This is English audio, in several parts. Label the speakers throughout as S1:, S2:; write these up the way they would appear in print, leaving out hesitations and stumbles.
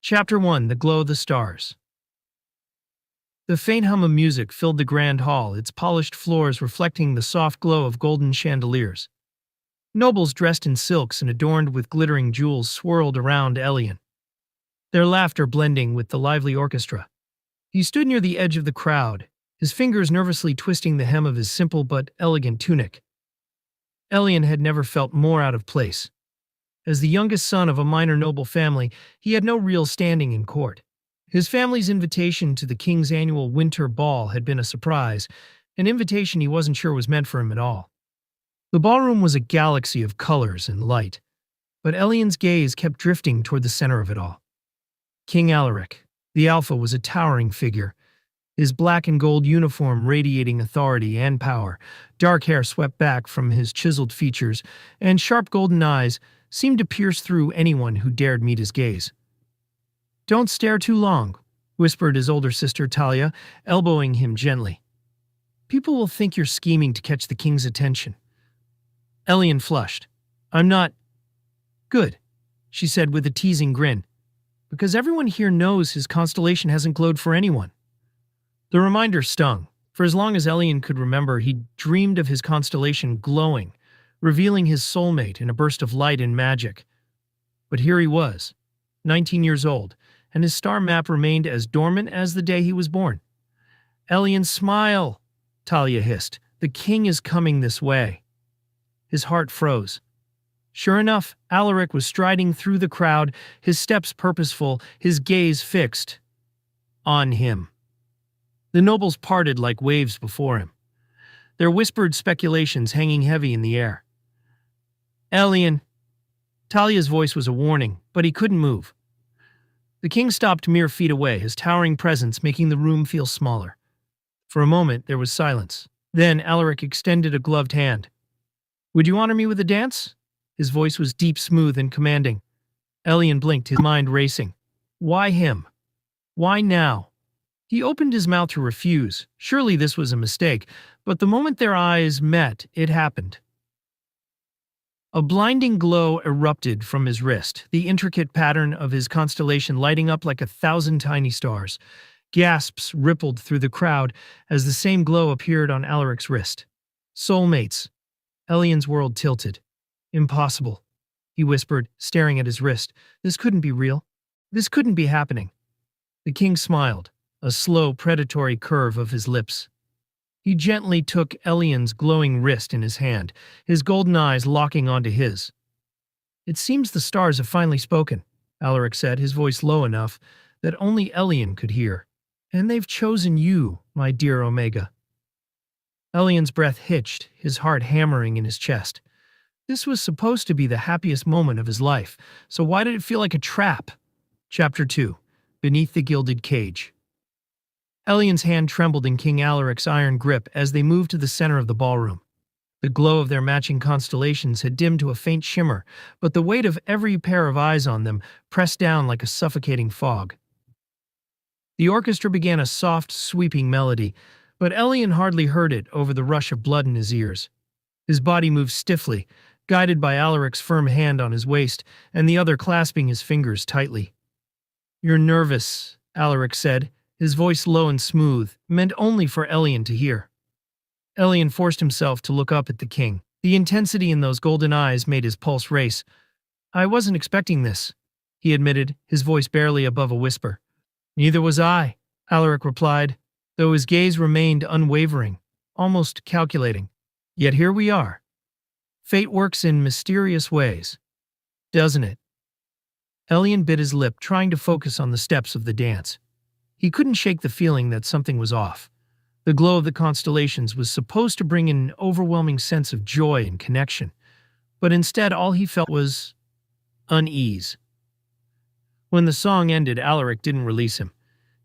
S1: Chapter 1: The Glow of the Stars. The faint hum of music filled the grand hall, its polished floors reflecting the soft glow of golden chandeliers. Nobles dressed in silks and adorned with glittering jewels swirled around Elian, their laughter blending with the lively orchestra. He stood near the edge of the crowd, his fingers nervously twisting the hem of his simple but elegant tunic. Elian had never felt more out of place. As the youngest son of a minor noble family, he had no real standing in court. His family's invitation to the king's annual winter ball had been a surprise, an invitation he wasn't sure was meant for him at all. The ballroom was a galaxy of colors and light, but Elian's gaze kept drifting toward the center of it all. King Alaric, the Alpha, was a towering figure, his black and gold uniform radiating authority and power. Dark hair swept back from his chiseled features, and sharp golden eyes seemed to pierce through anyone who dared meet his gaze. "Don't stare too long," whispered his older sister Talia, elbowing him gently. "People will think you're scheming to catch the king's attention." Elian flushed. "I'm not." "Good," she said with a teasing grin, "because everyone here knows his constellation hasn't glowed for anyone." The reminder stung. For as long as Elian could remember, he'd dreamed of his constellation glowing, revealing his soulmate in a burst of light and magic. But here he was, 19 years old, and his star map remained as dormant as the day he was born. "Elian, smile," Talia hissed. "The king is coming this way." His heart froze. Sure enough, Alaric was striding through the crowd, his steps purposeful, his gaze fixed on him. The nobles parted like waves before him, their whispered speculations hanging heavy in the air. "Elian." Talia's voice was a warning, but he couldn't move. The king stopped mere feet away, his towering presence making the room feel smaller. For a moment, there was silence. Then Alaric extended a gloved hand. "Would you honor me with a dance?" His voice was deep, smooth, and commanding. Elian blinked, his mind racing. Why him? Why now? He opened his mouth to refuse. Surely this was a mistake, but the moment their eyes met, it happened. A blinding glow erupted from his wrist, the intricate pattern of his constellation lighting up like 1,000 tiny stars. Gasps rippled through the crowd as the same glow appeared on Alaric's wrist. Soulmates. Elian's world tilted. "Impossible," he whispered, staring at his wrist. "This couldn't be real. This couldn't be happening." The king smiled, a slow, predatory curve of his lips. He gently took Elian's glowing wrist in his hand, his golden eyes locking onto his. "It seems the stars have finally spoken," Alaric said, his voice low enough that only Elian could hear. "And they've chosen you, my dear Omega." Elian's breath hitched, his heart hammering in his chest. This was supposed to be the happiest moment of his life, so why did it feel like a trap? Chapter 2: Beneath the Gilded Cage. Elian's hand trembled in King Alaric's iron grip as they moved to the center of the ballroom. The glow of their matching constellations had dimmed to a faint shimmer, but the weight of every pair of eyes on them pressed down like a suffocating fog. The orchestra began a soft, sweeping melody, but Elian hardly heard it over the rush of blood in his ears. His body moved stiffly, guided by Alaric's firm hand on his waist and the other clasping his fingers tightly. "You're nervous," Alaric said, his voice low and smooth, meant only for Elian to hear. Elian forced himself to look up at the king. The intensity in those golden eyes made his pulse race. "I wasn't expecting this," he admitted, his voice barely above a whisper. "Neither was I," Alaric replied, though his gaze remained unwavering, almost calculating. "Yet here we are. Fate works in mysterious ways, doesn't it?" Elian bit his lip, trying to focus on the steps of the dance. He couldn't shake the feeling that something was off. The glow of the constellations was supposed to bring in an overwhelming sense of joy and connection, but instead all he felt was unease. When the song ended, Alaric didn't release him.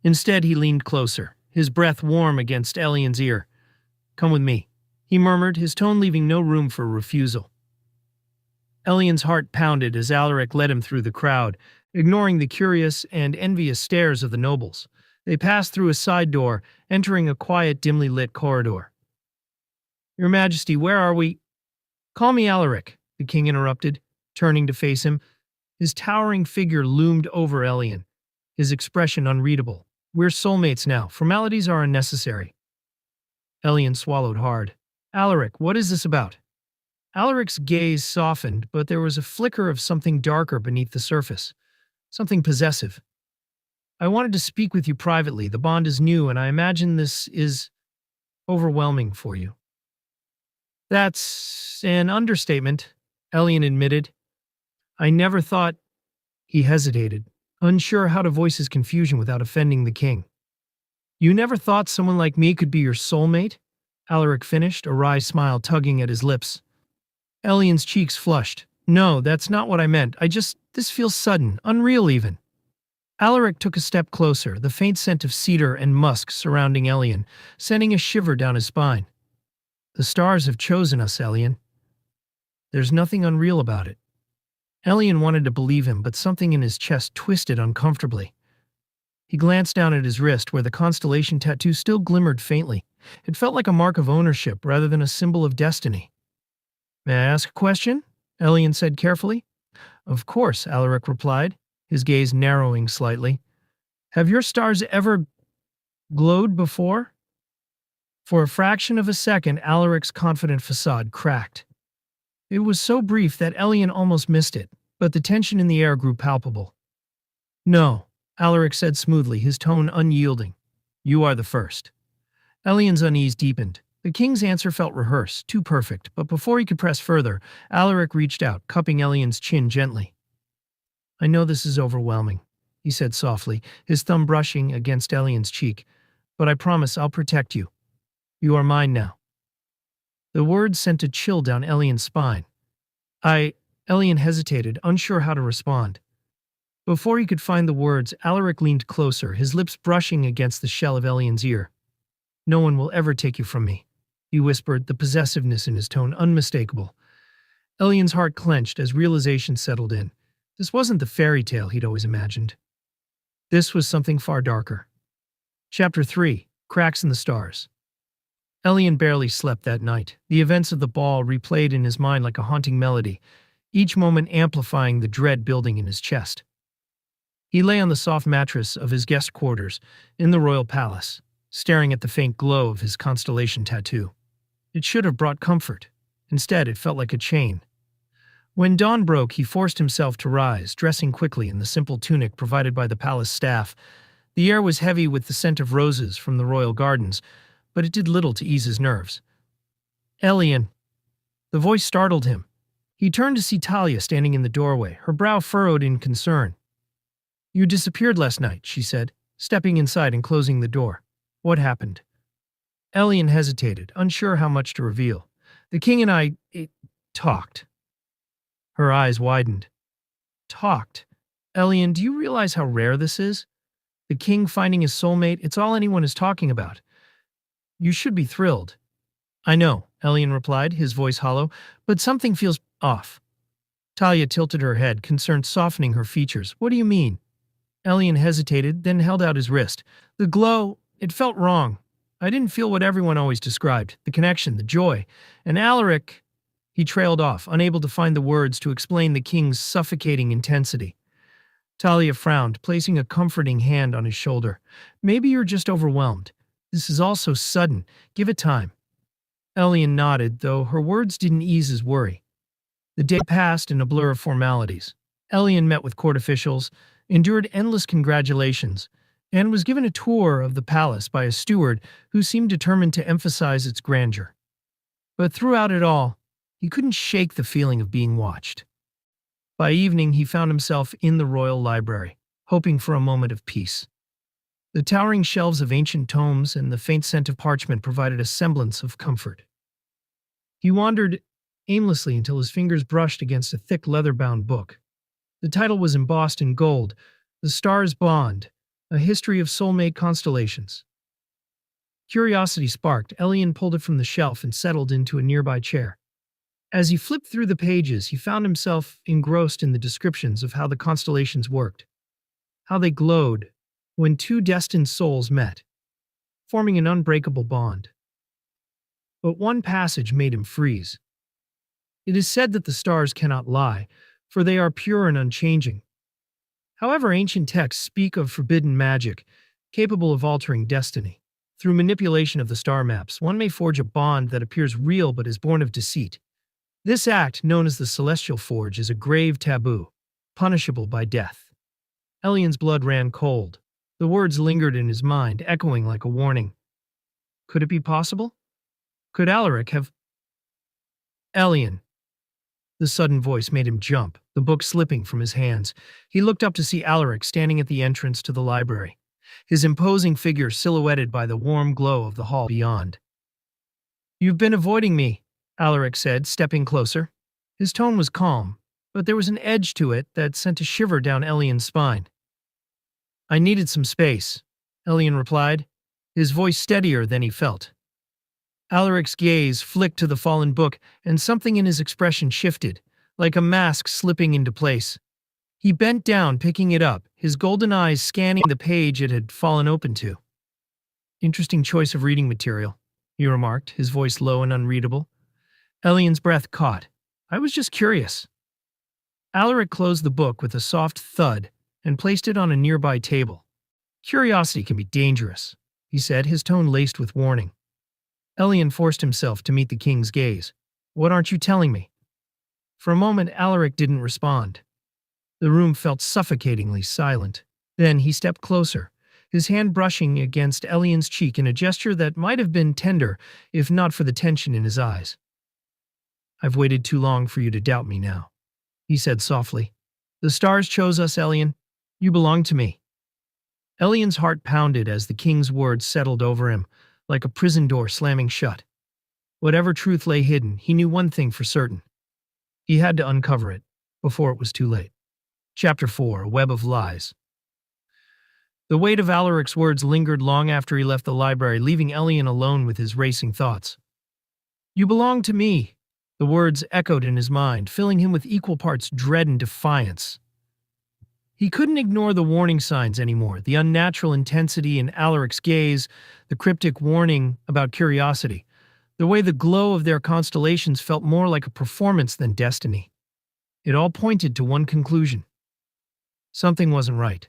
S1: Instead, he leaned closer, his breath warm against Elian's ear. "Come with me," he murmured, his tone leaving no room for refusal. Elian's heart pounded as Alaric led him through the crowd, ignoring the curious and envious stares of the nobles. They passed through a side door, entering a quiet, dimly lit corridor. "Your Majesty, where are we?" "Call me Alaric," the king interrupted, turning to face him. His towering figure loomed over Elian, his expression unreadable. We're soulmates now. Formalities are unnecessary. Elian swallowed hard. Alaric, what is this about? Alaric's gaze softened, but there was a flicker of something darker beneath the surface. Something possessive. I wanted to speak with you privately. The bond is new, and I imagine this is overwhelming for you. That's an understatement, Elian admitted. I never thought. He hesitated, unsure how to voice his confusion without offending the king. You never thought someone like me could be your soulmate? Alaric finished, a wry smile tugging at his lips. Elian's cheeks flushed. No, that's not what I meant. This feels sudden, unreal even. Alaric took a step closer, the faint scent of cedar and musk surrounding Elian, sending a shiver down his spine. The stars have chosen us, Elian. There's nothing unreal about it. Elian wanted to believe him, but something in his chest twisted uncomfortably. He glanced down at his wrist where the constellation tattoo still glimmered faintly. It felt like a mark of ownership rather than a symbol of destiny. May I ask a question? Elian said carefully. Of course, Alaric replied, his gaze narrowing slightly. Have your stars ever glowed before? For a fraction of a second, Alaric's confident facade cracked. It was so brief that Elian almost missed it, but the tension in the air grew palpable. No, Alaric said smoothly, his tone unyielding. You are the first. Elian's unease deepened. The king's answer felt rehearsed, too perfect, but before he could press further, Alaric reached out, cupping Elian's chin gently. I know this is overwhelming, he said softly, his thumb brushing against Elian's cheek, but I promise I'll protect you. You are mine now. The words sent a chill down Elian's spine. Elian hesitated, unsure how to respond. Before he could find the words, Alaric leaned closer, his lips brushing against the shell of Elian's ear. No one will ever take you from me, he whispered, the possessiveness in his tone unmistakable. Elian's heart clenched as realization settled in. This wasn't the fairy tale he'd always imagined. This was something far darker. Chapter 3: Cracks in the Stars. Elian barely slept that night. The events of the ball replayed in his mind like a haunting melody, each moment amplifying the dread building in his chest. He lay on the soft mattress of his guest quarters in the royal palace, staring at the faint glow of his constellation tattoo. It should have brought comfort. Instead, it felt like a chain. When dawn broke, he forced himself to rise, dressing quickly in the simple tunic provided by the palace staff. The air was heavy with the scent of roses from the royal gardens, but it did little to ease his nerves. Elian. The voice startled him. He turned to see Talia standing in the doorway, her brow furrowed in concern. You disappeared last night, she said, stepping inside and closing the door. What happened? Elian hesitated, unsure how much to reveal. The king and I talked. Her eyes widened. Talked. Elian, do you realize how rare this is? The king finding his soulmate, it's all anyone is talking about. You should be thrilled. I know, Elian replied, his voice hollow, but something feels off. Talia tilted her head, concern softening her features. What do you mean? Elian hesitated, then held out his wrist. The glow, it felt wrong. I didn't feel what everyone always described, the connection, the joy. And Alaric, he trailed off, unable to find the words to explain the king's suffocating intensity. Talia frowned, placing a comforting hand on his shoulder. Maybe you're just overwhelmed. This is all so sudden. Give it time. Elian nodded, though her words didn't ease his worry. The day passed in a blur of formalities. Elian met with court officials, endured endless congratulations, and was given a tour of the palace by a steward who seemed determined to emphasize its grandeur. But throughout it all, he couldn't shake the feeling of being watched. By evening, he found himself in the royal library, hoping for a moment of peace. The towering shelves of ancient tomes and the faint scent of parchment provided a semblance of comfort. He wandered aimlessly until his fingers brushed against a thick leather-bound book. The title was embossed in gold, The Stars' Bond, A History of Soulmate Constellations. Curiosity sparked, Elian pulled it from the shelf and settled into a nearby chair. As he flipped through the pages, he found himself engrossed in the descriptions of how the constellations worked, how they glowed when two destined souls met, forming an unbreakable bond. But one passage made him freeze. It is said that the stars cannot lie, for they are pure and unchanging. However, ancient texts speak of forbidden magic, capable of altering destiny. Through manipulation of the star maps, one may forge a bond that appears real but is born of deceit. This act, known as the Celestial Forge, is a grave taboo, punishable by death. Elian's blood ran cold. The words lingered in his mind, echoing like a warning. Could it be possible? Could Alaric have... Elian. The sudden voice made him jump, the book slipping from his hands. He looked up to see Alaric standing at the entrance to the library, his imposing figure silhouetted by the warm glow of the hall beyond. "You've been avoiding me," Alaric said, stepping closer. His tone was calm, but there was an edge to it that sent a shiver down Elian's spine. "I needed some space," Elian replied, his voice steadier than he felt. Alaric's gaze flicked to the fallen book, and something in his expression shifted, like a mask slipping into place. He bent down, picking it up, his golden eyes scanning the page it had fallen open to. "Interesting choice of reading material," he remarked, his voice low and unreadable. Elian's breath caught. "I was just curious." Alaric closed the book with a soft thud and placed it on a nearby table. "Curiosity can be dangerous," he said, his tone laced with warning. Elian forced himself to meet the king's gaze. "What aren't you telling me?" For a moment, Alaric didn't respond. The room felt suffocatingly silent. Then he stepped closer, his hand brushing against Elian's cheek in a gesture that might have been tender if not for the tension in his eyes. "I've waited too long for you to doubt me now," he said softly. "The stars chose us, Elian. You belong to me." Elian's heart pounded as the king's words settled over him, like a prison door slamming shut. Whatever truth lay hidden, he knew one thing for certain. He had to uncover it before it was too late. Chapter 4: A Web of Lies. The weight of Alaric's words lingered long after he left the library, leaving Elian alone with his racing thoughts. "You belong to me," the words echoed in his mind, filling him with equal parts dread and defiance. He couldn't ignore the warning signs anymore, the unnatural intensity in Alaric's gaze, the cryptic warning about curiosity, the way the glow of their constellations felt more like a performance than destiny. It all pointed to one conclusion. Something wasn't right.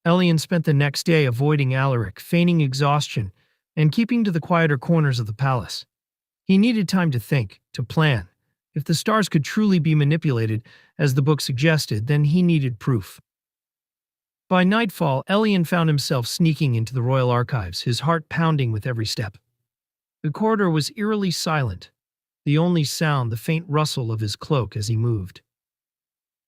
S1: Elian spent the next day avoiding Alaric, feigning exhaustion, and keeping to the quieter corners of the palace. He needed time to think, to plan. If the stars could truly be manipulated, as the book suggested, then he needed proof. By nightfall, Elian found himself sneaking into the royal archives, his heart pounding with every step. The corridor was eerily silent, the only sound the faint rustle of his cloak as he moved.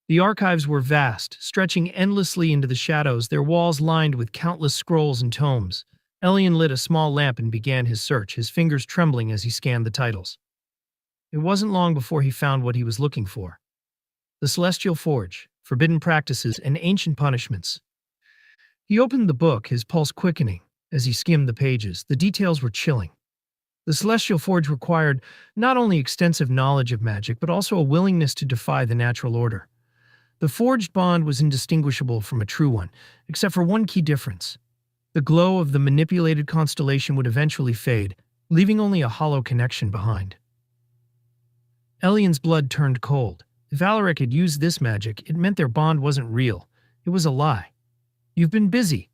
S1: The archives were vast, stretching endlessly into the shadows, their walls lined with countless scrolls and tomes. Elian lit a small lamp and began his search, his fingers trembling as he scanned the titles. It wasn't long before he found what he was looking for. The Celestial Forge, Forbidden Practices, and Ancient Punishments. He opened the book, his pulse quickening as he skimmed the pages. The details were chilling. The Celestial Forge required not only extensive knowledge of magic, but also a willingness to defy the natural order. The forged bond was indistinguishable from a true one, except for one key difference. The glow of the manipulated constellation would eventually fade, leaving only a hollow connection behind. Elian's blood turned cold. If Alaric had used this magic, it meant their bond wasn't real. It was a lie. "You've been busy."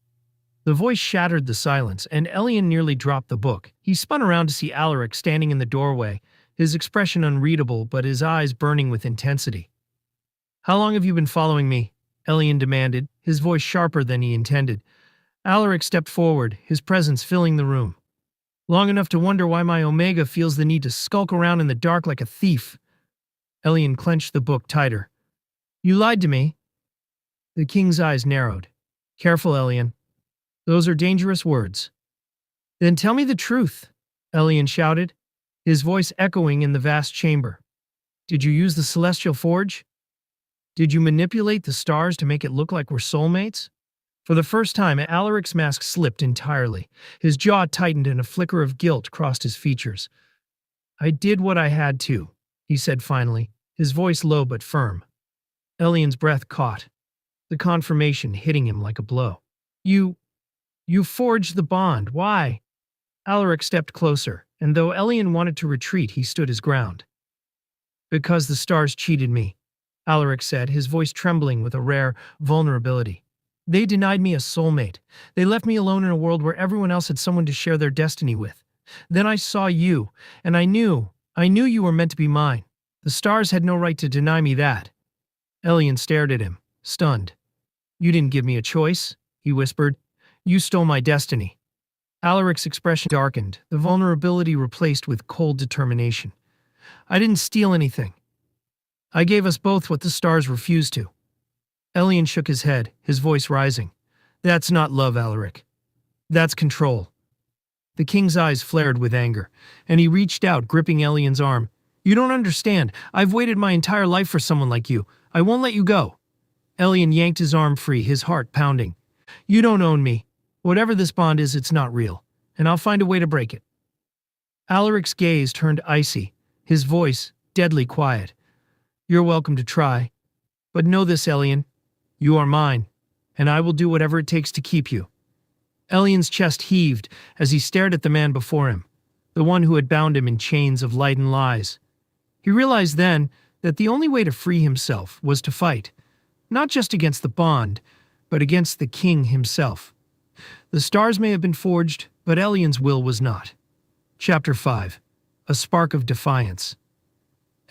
S1: The voice shattered the silence, and Elian nearly dropped the book. He spun around to see Alaric standing in the doorway, his expression unreadable but his eyes burning with intensity. "How long have you been following me?" Elian demanded, his voice sharper than he intended. Alaric stepped forward, his presence filling the room. "Long enough to wonder why my Omega feels the need to skulk around in the dark like a thief." Elian clenched the book tighter. "You lied to me." The king's eyes narrowed. "Careful, Elian. Those are dangerous words." "Then tell me the truth," Elian shouted, his voice echoing in the vast chamber. "Did you use the Celestial Forge? Did you manipulate the stars to make it look like we're soulmates?" For the first time, Alaric's mask slipped entirely. His jaw tightened and a flicker of guilt crossed his features. "I did what I had to," he said finally, his voice low but firm. Elian's breath caught, the confirmation hitting him like a blow. You forged the bond. Why?" Alaric stepped closer, and though Elian wanted to retreat, he stood his ground. "Because the stars cheated me. Alaric said, his voice trembling with a rare vulnerability. They denied me a soulmate. They left me alone in a world where everyone else had someone to share their destiny with. Then I saw you, and I knew you were meant to be mine. The stars had no right to deny me that. Elian stared at him, stunned. You didn't give me a choice, he whispered. You stole my destiny. Alaric's expression darkened, the vulnerability replaced with cold determination. I didn't steal anything. I gave us both what the stars refused to. Elian shook his head, his voice rising. That's not love, Alaric. That's control. The king's eyes flared with anger, and he reached out, gripping Elian's arm. You don't understand. I've waited my entire life for someone like you. I won't let you go. Elian yanked his arm free, his heart pounding. You don't own me. Whatever this bond is, it's not real, and I'll find a way to break it. Alaric's gaze turned icy, his voice deadly quiet. You're welcome to try. But know this, Elian. You are mine, and I will do whatever it takes to keep you. Elian's chest heaved as he stared at the man before him, the one who had bound him in chains of light and lies. He realized then that the only way to free himself was to fight, not just against the bond, but against the king himself. The stars may have been forged, but Elian's will was not. Chapter 5. A Spark of Defiance.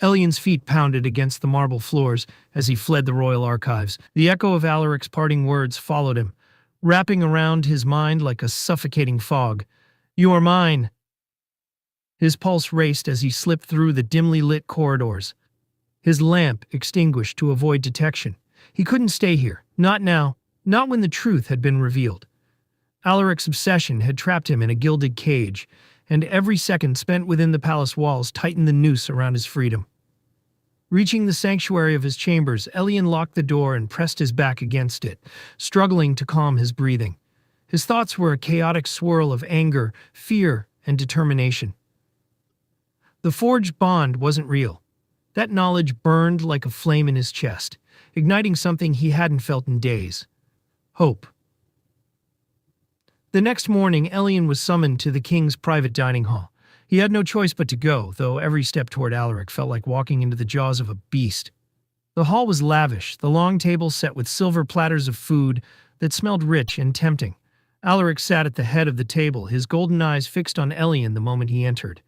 S1: Elian's feet pounded against the marble floors as he fled the royal archives. The echo of Alaric's parting words followed him, wrapping around his mind like a suffocating fog. You are mine. His pulse raced as he slipped through the dimly lit corridors, his lamp extinguished to avoid detection. He couldn't stay here, not now, not when the truth had been revealed. Alaric's obsession had trapped him in a gilded cage, and every second spent within the palace walls tightened the noose around his freedom. Reaching the sanctuary of his chambers, Elian locked the door and pressed his back against it, struggling to calm his breathing. His thoughts were a chaotic swirl of anger, fear, and determination. The forged bond wasn't real. That knowledge burned like a flame in his chest, igniting something he hadn't felt in days. Hope. The next morning, Elian was summoned to the king's private dining hall. He had no choice but to go, though every step toward Alaric felt like walking into the jaws of a beast. The hall was lavish, the long table set with silver platters of food that smelled rich and tempting. Alaric sat at the head of the table, his golden eyes fixed on Elian the moment he entered.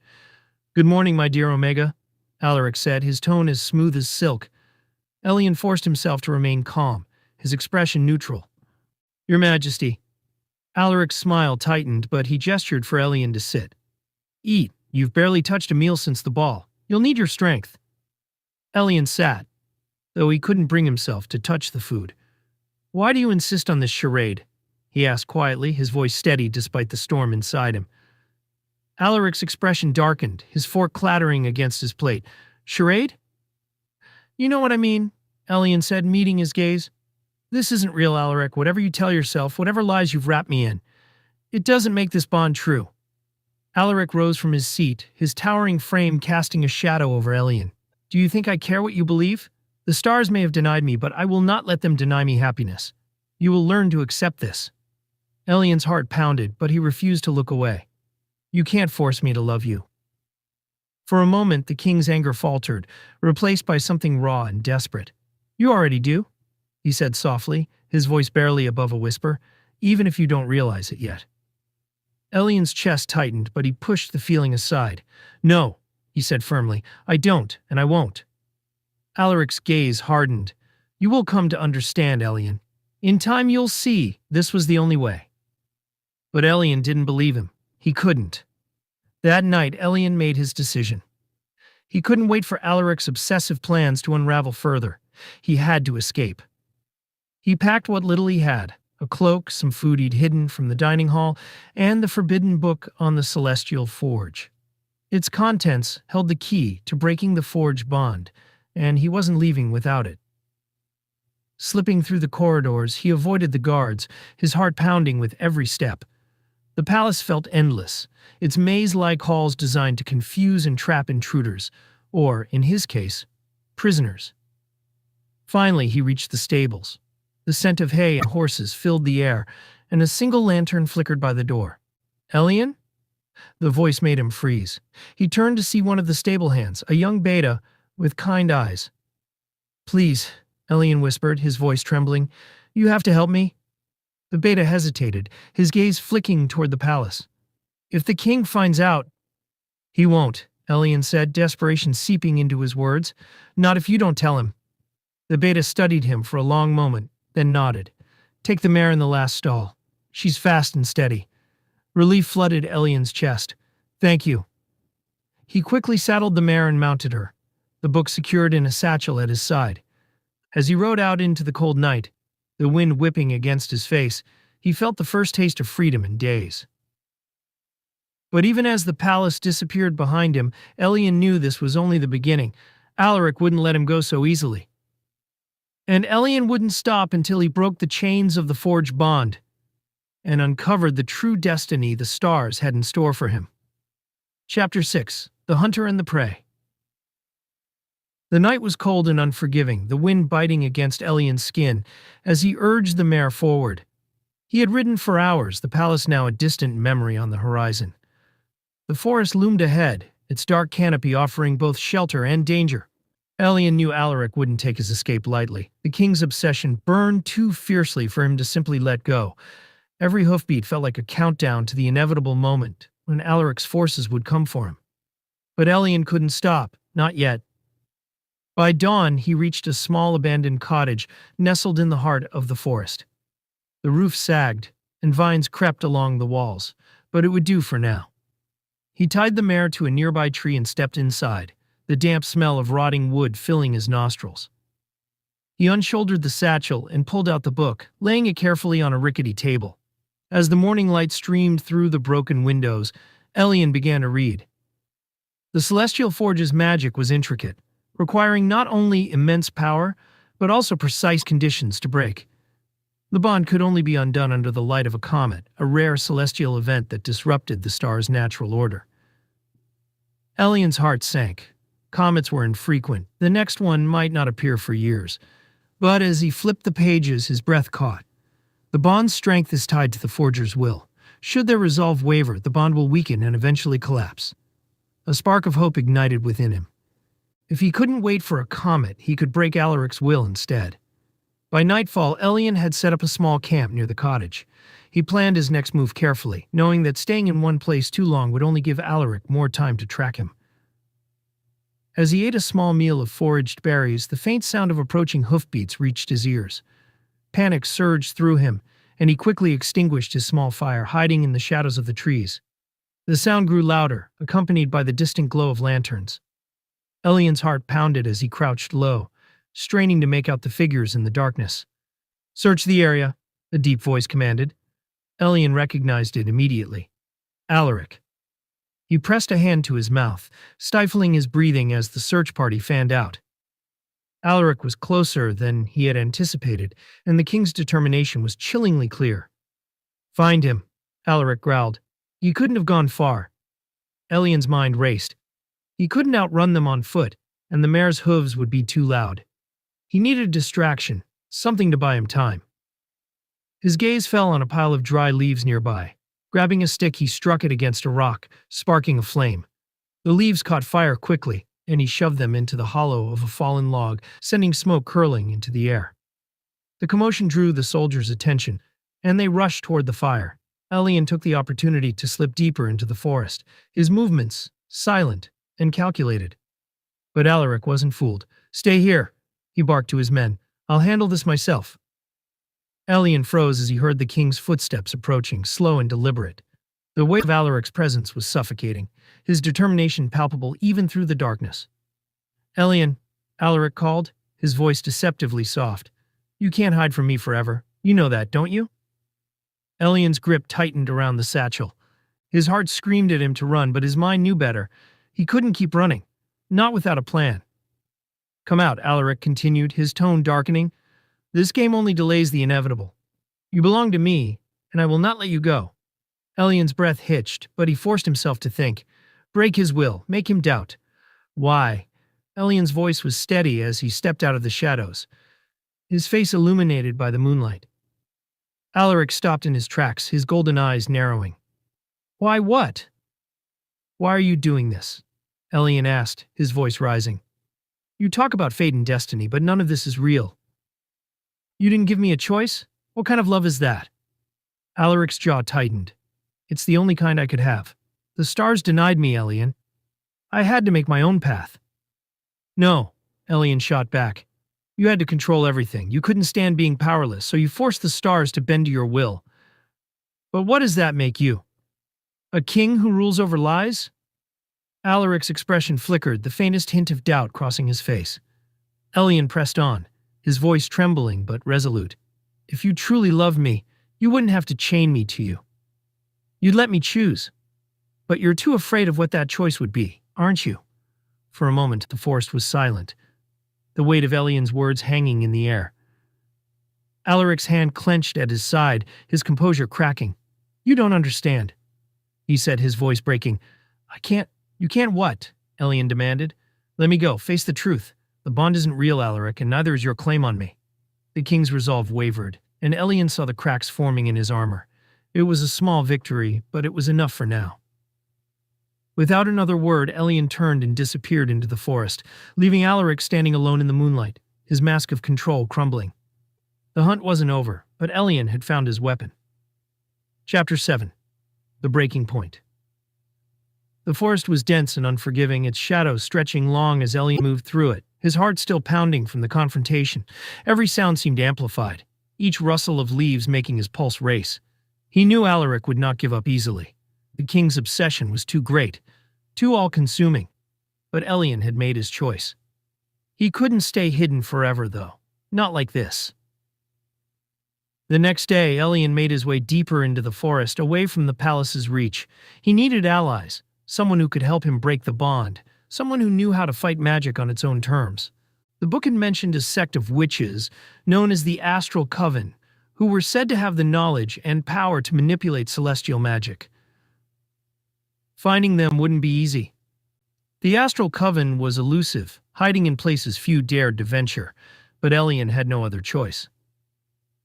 S1: Good morning, my dear Omega, Alaric said, his tone as smooth as silk. Elian forced himself to remain calm, his expression neutral. Your Majesty. Alaric's smile tightened, but he gestured for Elian to sit. Eat. You've barely touched a meal since the ball. You'll need your strength. Elian sat, though he couldn't bring himself to touch the food. Why do you insist on this charade? He asked quietly, his voice steady despite the storm inside him. Alaric's expression darkened, his fork clattering against his plate. Charade? You know what I mean, Elian said, meeting his gaze. This isn't real, Alaric, whatever you tell yourself, whatever lies you've wrapped me in. It doesn't make this bond true. Alaric rose from his seat, his towering frame casting a shadow over Elian. Do you think I care what you believe? The stars may have denied me, but I will not let them deny me happiness. You will learn to accept this. Elian's heart pounded, but he refused to look away. You can't force me to love you. For a moment, the king's anger faltered, replaced by something raw and desperate. You already do, he said softly, his voice barely above a whisper, even if you don't realize it yet. Elian's chest tightened, but he pushed the feeling aside. No, he said firmly, I don't, and I won't. Alaric's gaze hardened. You will come to understand, Elian. In time you'll see this was the only way. But Elian didn't believe him. He couldn't. That night, Elian made his decision. He couldn't wait for Alaric's obsessive plans to unravel further. He had to escape. He packed what little he had, a cloak, some food he'd hidden from the dining hall, and the forbidden book on the celestial forge. Its contents held the key to breaking the forge bond, and he wasn't leaving without it. Slipping through the corridors, he avoided the guards, his heart pounding with every step. The palace felt endless, its maze-like halls designed to confuse and trap intruders, or, in his case, prisoners. Finally, he reached the stables. The scent of hay and horses filled the air, and a single lantern flickered by the door. Elian? The voice made him freeze. He turned to see one of the stable hands, a young beta with kind eyes. Please, Elian whispered, his voice trembling. You have to help me. The beta hesitated, his gaze flicking toward the palace. If the king finds out, he won't, Elian said, desperation seeping into his words. Not if you don't tell him. The beta studied him for a long moment, then nodded. Take the mare in the last stall. She's fast and steady. Relief flooded Elian's chest. Thank you. He quickly saddled the mare and mounted her, the book secured in a satchel at his side. As he rode out into the cold night, the wind whipping against his face, he felt the first taste of freedom in days. But even as the palace disappeared behind him, Elian knew this was only the beginning. Alaric wouldn't let him go so easily. And Elian wouldn't stop until he broke the chains of the forged bond and uncovered the true destiny the stars had in store for him. Chapter 6. The Hunter and the Prey. The night was cold and unforgiving, the wind biting against Elian's skin as he urged the mare forward. He had ridden for hours, the palace now a distant memory on the horizon. The forest loomed ahead, its dark canopy offering both shelter and danger. Elian knew Alaric wouldn't take his escape lightly. The king's obsession burned too fiercely for him to simply let go. Every hoofbeat felt like a countdown to the inevitable moment when Alaric's forces would come for him. But Elian couldn't stop, not yet. By dawn, he reached a small abandoned cottage nestled in the heart of the forest. The roof sagged, and vines crept along the walls, but it would do for now. He tied the mare to a nearby tree and stepped inside, the damp smell of rotting wood filling his nostrils. He unshouldered the satchel and pulled out the book, laying it carefully on a rickety table. As the morning light streamed through the broken windows, Elian began to read. The Celestial Forge's magic was intricate, requiring not only immense power, but also precise conditions to break. The bond could only be undone under the light of a comet, a rare celestial event that disrupted the star's natural order. Elian's heart sank. Comets were infrequent. The next one might not appear for years. But as he flipped the pages, his breath caught. The bond's strength is tied to the forger's will. Should their resolve waver, the bond will weaken and eventually collapse. A spark of hope ignited within him. If he couldn't wait for a comet, he could break Alaric's will instead. By nightfall, Elian had set up a small camp near the cottage. He planned his next move carefully, knowing that staying in one place too long would only give Alaric more time to track him. As he ate a small meal of foraged berries, the faint sound of approaching hoofbeats reached his ears. Panic surged through him, and he quickly extinguished his small fire, hiding in the shadows of the trees. The sound grew louder, accompanied by the distant glow of lanterns. Elian's heart pounded as he crouched low, straining to make out the figures in the darkness. "Search the area," a deep voice commanded. Elian recognized it immediately. Alaric. He pressed a hand to his mouth, stifling his breathing as the search party fanned out. Alaric was closer than he had anticipated, and the king's determination was chillingly clear. "Find him," Alaric growled. "You couldn't have gone far." Elian's mind raced. He couldn't outrun them on foot, and the mare's hooves would be too loud. He needed distraction, something to buy him time. His gaze fell on a pile of dry leaves nearby. Grabbing a stick, he struck it against a rock, sparking a flame. The leaves caught fire quickly, and he shoved them into the hollow of a fallen log, sending smoke curling into the air. The commotion drew the soldiers' attention, and they rushed toward the fire. Elian took the opportunity to slip deeper into the forest, his movements silent and calculated. But Alaric wasn't fooled. "Stay here," he barked to his men. "I'll handle this myself." Elian froze as he heard the king's footsteps approaching, slow and deliberate. The weight of Alaric's presence was suffocating, his determination palpable even through the darkness. "Elian," Alaric called, his voice deceptively soft. "You can't hide from me forever. You know that, don't you?" Elian's grip tightened around the satchel. His heart screamed at him to run, but his mind knew better. He couldn't keep running, not without a plan. "Come out," Alaric continued, his tone darkening. "This game only delays the inevitable. You belong to me, and I will not let you go." Elian's breath hitched, but he forced himself to think. Break his will, make him doubt. "Why?" Elian's voice was steady as he stepped out of the shadows, his face illuminated by the moonlight. Alaric stopped in his tracks, his golden eyes narrowing. "Why what?" "Why are you doing this?" Elian asked, his voice rising. You talk about fate and destiny, but none of this is real. You didn't give me a choice? What kind of love is that? Alaric's jaw tightened. It's the only kind I could have. The stars denied me, Elian. I had to make my own path. No, Elian shot back. You had to control everything. You couldn't stand being powerless, so you forced the stars to bend to your will. But what does that make you? A king who rules over lies? Alaric's expression flickered, the faintest hint of doubt crossing his face. Elian pressed on, his voice trembling but resolute. If you truly loved me, you wouldn't have to chain me to you. You'd let me choose. But you're too afraid of what that choice would be, aren't you? For a moment, the forest was silent, the weight of Elian's words hanging in the air. Alaric's hand clenched at his side, his composure cracking. You don't understand, he said, his voice breaking. You can't what? Elian demanded. Let me go, face the truth. The bond isn't real, Alaric, and neither is your claim on me. The king's resolve wavered, and Elian saw the cracks forming in his armor. It was a small victory, but it was enough for now. Without another word, Elian turned and disappeared into the forest, leaving Alaric standing alone in the moonlight, his mask of control crumbling. The hunt wasn't over, but Elian had found his weapon. Chapter 7. The Breaking Point. The forest was dense and unforgiving, its shadows stretching long as Elian moved through it, his heart still pounding from the confrontation. Every sound seemed amplified, each rustle of leaves making his pulse race. He knew Alaric would not give up easily. The king's obsession was too great, too all-consuming. But Elian had made his choice. He couldn't stay hidden forever, though. Not like this. The next day, Elian made his way deeper into the forest, away from the palace's reach. He needed allies, someone who could help him break the bond, someone who knew how to fight magic on its own terms. The book had mentioned a sect of witches, known as the Astral Coven, who were said to have the knowledge and power to manipulate celestial magic. Finding them wouldn't be easy. The Astral Coven was elusive, hiding in places few dared to venture, but Elian had no other choice.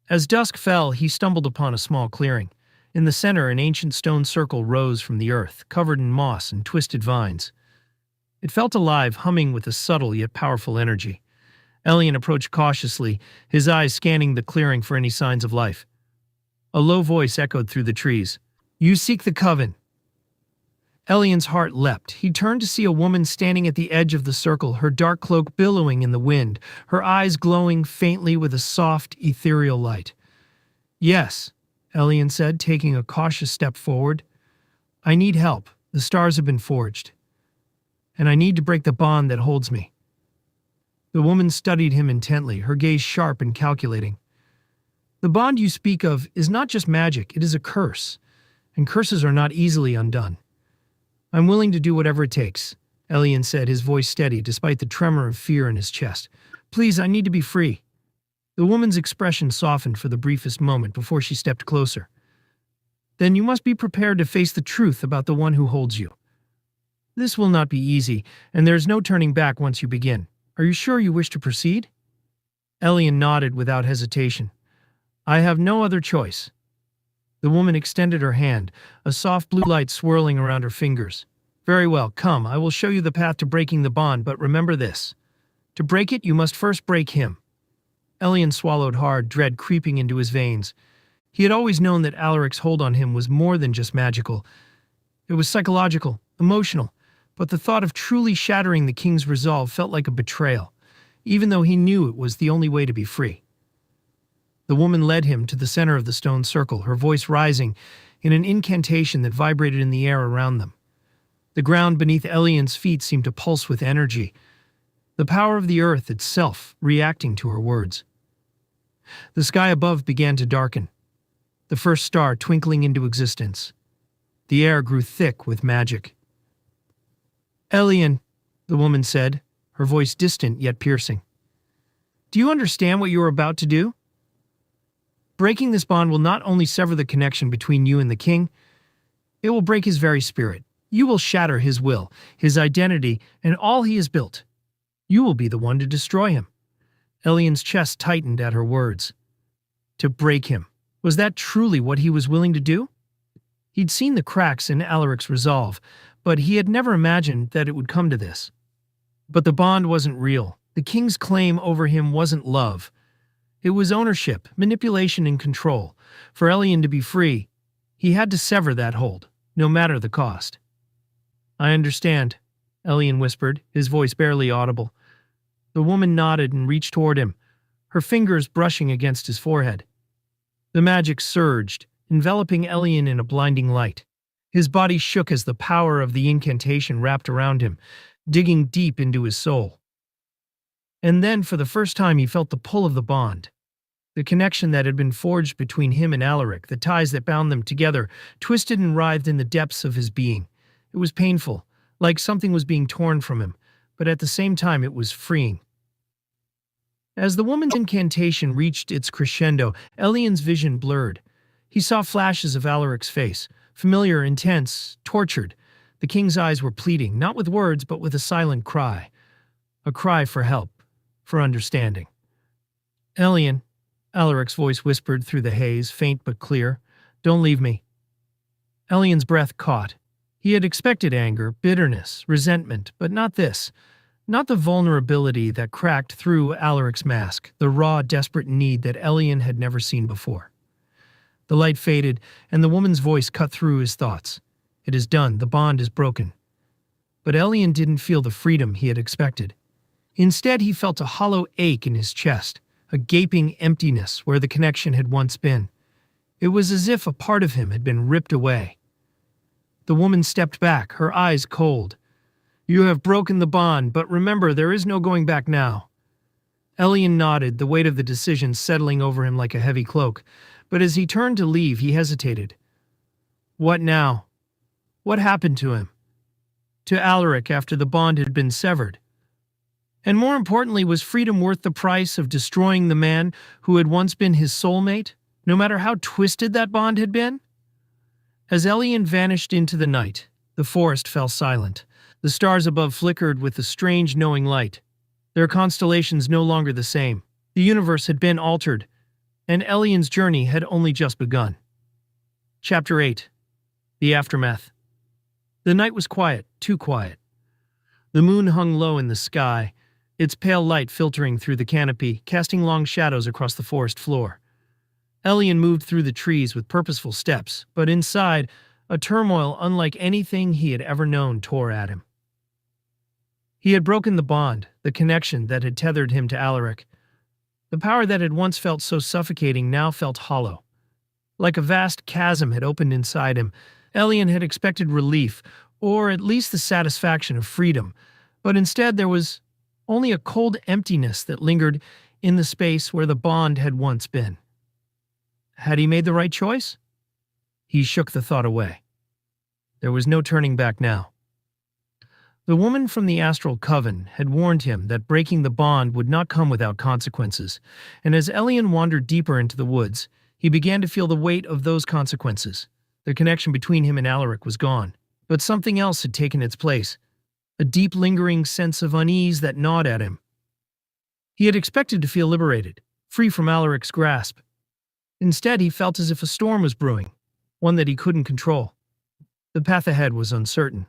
S1: As dusk fell, he stumbled upon a small clearing. In the center, an ancient stone circle rose from the earth, covered in moss and twisted vines. It felt alive, humming with a subtle yet powerful energy. Elian approached cautiously, his eyes scanning the clearing for any signs of life. A low voice echoed through the trees. You seek the coven. Elian's heart leapt. He turned to see a woman standing at the edge of the circle, her dark cloak billowing in the wind, her eyes glowing faintly with a soft, ethereal light. Yes, Elian said, taking a cautious step forward. I need help. The stars have been forged. And I need to break the bond that holds me. The woman studied him intently, her gaze sharp and calculating. The bond you speak of is not just magic, it is a curse, and curses are not easily undone. I'm willing to do whatever it takes, Elian said, his voice steady despite the tremor of fear in his chest. Please, I need to be free. The woman's expression softened for the briefest moment before she stepped closer. Then you must be prepared to face the truth about the one who holds you. This will not be easy, and there is no turning back once you begin. Are you sure you wish to proceed? Elian nodded without hesitation. I have no other choice. The woman extended her hand, a soft blue light swirling around her fingers. Very well, come, I will show you the path to breaking the bond, but remember this. To break it, you must first break him. Elian swallowed hard, dread creeping into his veins. He had always known that Alaric's hold on him was more than just magical. It was psychological, emotional, but the thought of truly shattering the king's resolve felt like a betrayal, even though he knew it was the only way to be free. The woman led him to the center of the stone circle, her voice rising in an incantation that vibrated in the air around them. The ground beneath Elian's feet seemed to pulse with energy, the power of the earth itself reacting to her words. The sky above began to darken, the first star twinkling into existence. The air grew thick with magic. Elian, the woman said, her voice distant yet piercing. Do you understand what you are about to do? Breaking this bond will not only sever the connection between you and the king, it will break his very spirit. You will shatter his will, his identity, and all he has built. You will be the one to destroy him. Elian's chest tightened at her words. To break him. Was that truly what he was willing to do? He'd seen the cracks in Alaric's resolve, but he had never imagined that it would come to this. But the bond wasn't real. The king's claim over him wasn't love. It was ownership, manipulation, and control. For Elian to be free, he had to sever that hold, no matter the cost. "I understand," Elian whispered, his voice barely audible. The woman nodded and reached toward him, her fingers brushing against his forehead. The magic surged, enveloping Elian in a blinding light. His body shook as the power of the incantation wrapped around him, digging deep into his soul. And then, for the first time, he felt the pull of the bond. The connection that had been forged between him and Alaric, the ties that bound them together, twisted and writhed in the depths of his being. It was painful, like something was being torn from him, but at the same time it was freeing. As the woman's incantation reached its crescendo, Elian's vision blurred. He saw flashes of Alaric's face, familiar, intense, tortured. The king's eyes were pleading, not with words, but with a silent cry. A cry for help, for understanding. "Elian," Alaric's voice whispered through the haze, faint but clear, "don't leave me." Elian's breath caught. He had expected anger, bitterness, resentment, but not this. Not the vulnerability that cracked through Alaric's mask, the raw, desperate need that Elian had never seen before. The light faded, and the woman's voice cut through his thoughts. "It is done, the bond is broken." But Elian didn't feel the freedom he had expected. Instead, he felt a hollow ache in his chest, a gaping emptiness where the connection had once been. It was as if a part of him had been ripped away. The woman stepped back, her eyes cold. "You have broken the bond, but remember, there is no going back now." Elian nodded, the weight of the decision settling over him like a heavy cloak. But as he turned to leave, he hesitated. What now? What happened to him? To Alaric after the bond had been severed? And more importantly, was freedom worth the price of destroying the man who had once been his soulmate, no matter how twisted that bond had been? As Elian vanished into the night, the forest fell silent. The stars above flickered with a strange knowing light. Their constellations no longer the same. The universe had been altered, and Elian's journey had only just begun. Chapter 8. The Aftermath. The night was quiet, too quiet. The moon hung low in the sky, its pale light filtering through the canopy, casting long shadows across the forest floor. Elian moved through the trees with purposeful steps, but inside, a turmoil unlike anything he had ever known tore at him. He had broken the bond, the connection that had tethered him to Alaric. The power that had once felt so suffocating now felt hollow. Like a vast chasm had opened inside him, Elian had expected relief, or at least the satisfaction of freedom, but instead there was only a cold emptiness that lingered in the space where the bond had once been. Had he made the right choice? He shook the thought away. There was no turning back now. The woman from the astral coven had warned him that breaking the bond would not come without consequences, and as Elian wandered deeper into the woods, he began to feel the weight of those consequences. The connection between him and Alaric was gone, but something else had taken its place, a deep lingering sense of unease that gnawed at him. He had expected to feel liberated, free from Alaric's grasp. Instead, he felt as if a storm was brewing, one that he couldn't control. The path ahead was uncertain.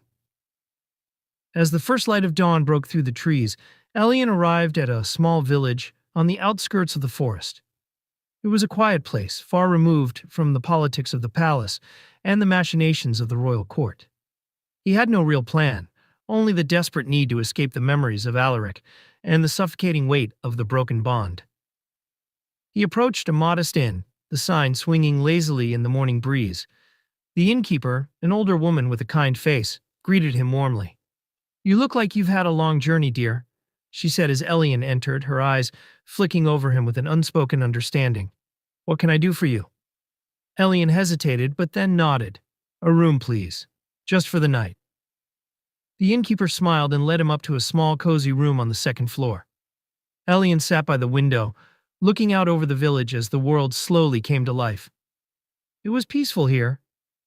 S1: As the first light of dawn broke through the trees, Elian arrived at a small village on the outskirts of the forest. It was a quiet place, far removed from the politics of the palace and the machinations of the royal court. He had no real plan, only the desperate need to escape the memories of Alaric and the suffocating weight of the broken bond. He approached a modest inn, the sign swinging lazily in the morning breeze. The innkeeper, an older woman with a kind face, greeted him warmly. "You look like you've had a long journey, dear," she said as Elian entered, her eyes flicking over him with an unspoken understanding. "What can I do for you?" Elian hesitated, but then nodded. "A room, please. Just for the night." The innkeeper smiled and led him up to a small, cozy room on the second floor. Elian sat by the window, looking out over the village as the world slowly came to life. It was peaceful here,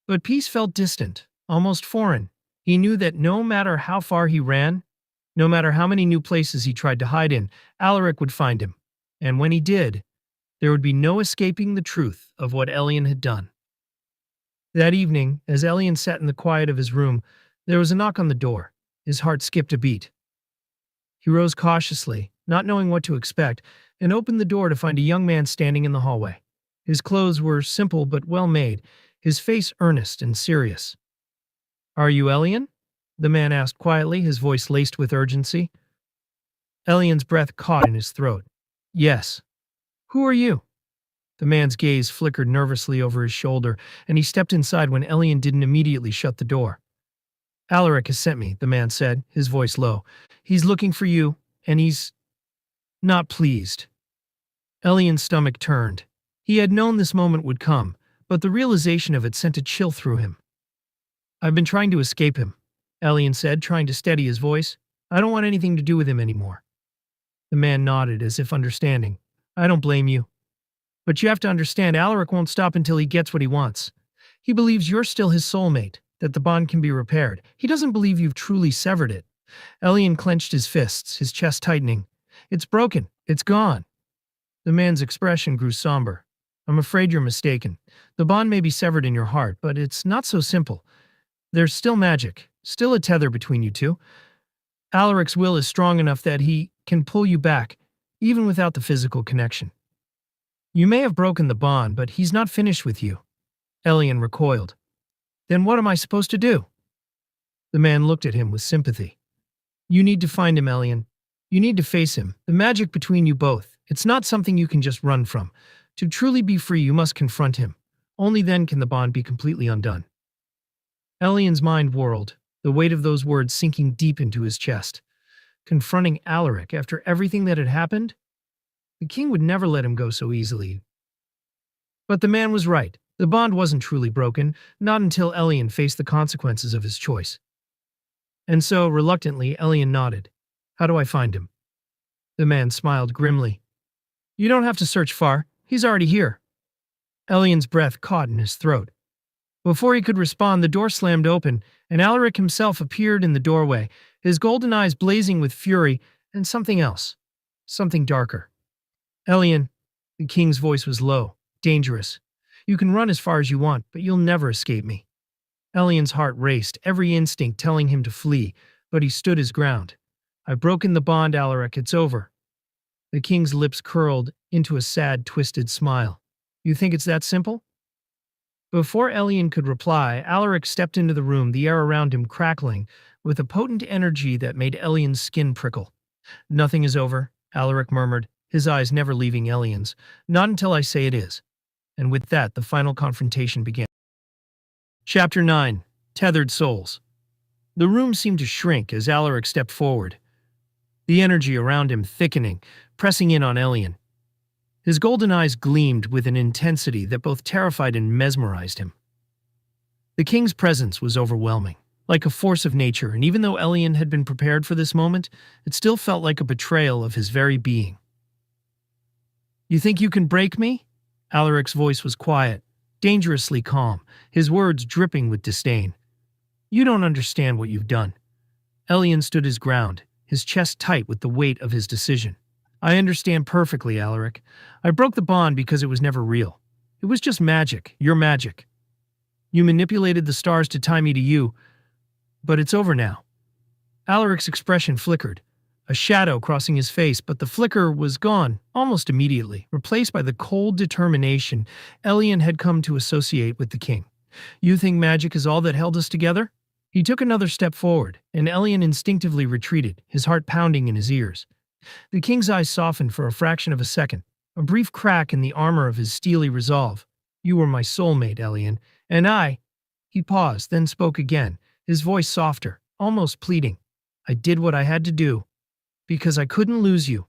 S1: but peace felt distant, almost foreign. He knew that no matter how far he ran, no matter how many new places he tried to hide in, Alaric would find him. And when he did, there would be no escaping the truth of what Elian had done. That evening, as Elian sat in the quiet of his room, there was a knock on the door. His heart skipped a beat. He rose cautiously, not knowing what to expect, and opened the door to find a young man standing in the hallway. His clothes were simple but well made, his face earnest and serious. "Are you Elian?" the man asked quietly, his voice laced with urgency. Elian's breath caught in his throat. "Yes." "Who are you?" The man's gaze flickered nervously over his shoulder, and he stepped inside when Elian didn't immediately shut the door. "Alaric has sent me," the man said, his voice low. "He's looking for you, and he's not pleased." Elian's stomach turned. He had known this moment would come, but the realization of it sent a chill through him. "I've been trying to escape him," Elian said, trying to steady his voice. "I don't want anything to do with him anymore." The man nodded, as if understanding. "I don't blame you. But you have to understand, Alaric won't stop until he gets what he wants. He believes you're still his soulmate, that the bond can be repaired. He doesn't believe you've truly severed it." Elian clenched his fists, his chest tightening. "It's broken. It's gone." The man's expression grew somber. "I'm afraid you're mistaken. The bond may be severed in your heart, but it's not so simple. There's still magic, still a tether between you two. Alaric's will is strong enough that he can pull you back, even without the physical connection. You may have broken the bond, but he's not finished with you." Elian recoiled. "Then what am I supposed to do?" The man looked at him with sympathy. "You need to find him, Elian. You need to face him, the magic between you both. It's not something you can just run from. To truly be free, you must confront him. Only then can the bond be completely undone." Elian's mind whirled, the weight of those words sinking deep into his chest. Confronting Alaric after everything that had happened? The king would never let him go so easily. But the man was right. The bond wasn't truly broken, not until Elian faced the consequences of his choice. And so, reluctantly, Elian nodded. "How do I find him?" The man smiled grimly. "You don't have to search far. He's already here." Elian's breath caught in his throat. Before he could respond, the door slammed open, and Alaric himself appeared in the doorway, his golden eyes blazing with fury and something else. Something darker. "Elian," the king's voice was low, dangerous. "You can run as far as you want, but you'll never escape me." Elian's heart raced, every instinct telling him to flee, but he stood his ground. "I've broken the bond, Alaric. It's over." The king's lips curled into a sad, twisted smile. "You think it's that simple?" Before Elian could reply, Alaric stepped into the room, the air around him crackling, with a potent energy that made Elian's skin prickle. "Nothing is over," Alaric murmured, his eyes never leaving Elian's. "Not until I say it is." And with that, the final confrontation began. Chapter 9. Tethered Souls. The room seemed to shrink as Alaric stepped forward, the energy around him thickening, pressing in on Elian. His golden eyes gleamed with an intensity that both terrified and mesmerized him. The king's presence was overwhelming, like a force of nature, and even though Elian had been prepared for this moment, it still felt like a betrayal of his very being. "You think you can break me?" Alaric's voice was quiet, dangerously calm, his words dripping with disdain. "You don't understand what you've done." Elian stood his ground, his chest tight with the weight of his decision. "I understand perfectly, Alaric. I broke the bond because it was never real. It was just magic, your magic. You manipulated the stars to tie me to you, but it's over now." Alaric's expression flickered, a shadow crossing his face, but the flicker was gone almost immediately, replaced by the cold determination Elian had come to associate with the king. "You think magic is all that held us together?" He took another step forward, and Elian instinctively retreated, his heart pounding in his ears. The king's eyes softened for a fraction of a second, a brief crack in the armor of his steely resolve. "You were my soulmate, Elian, and I—" He paused, then spoke again, his voice softer, almost pleading. "I did what I had to do, because I couldn't lose you."